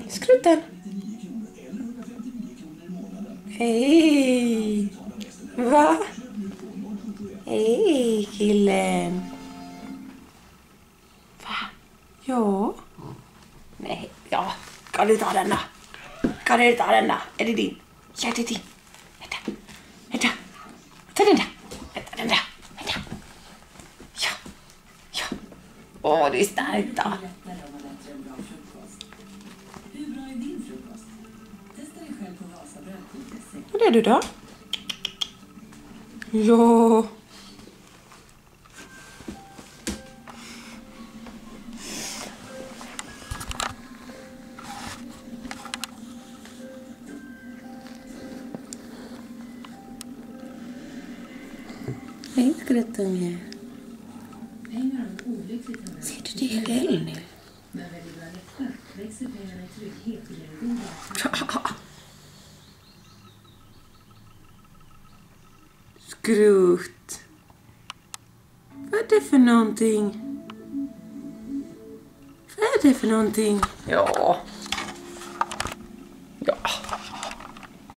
Skrutten. Hej. Va? Hej killen. Va? Ja. Nej, ja. Kan du ta den då? Kan du ta den då? Är det din? Ja, det är din. Vänta. Ta den där. Vänta, den där. Vänta. Ja. Ja. Åh, det är starkt då. Vad är du då? Ja. Hej skrattunge. Ser du dig själv nu? Skrutt. Vad är det för någonting? Vad är det för någonting? Ja.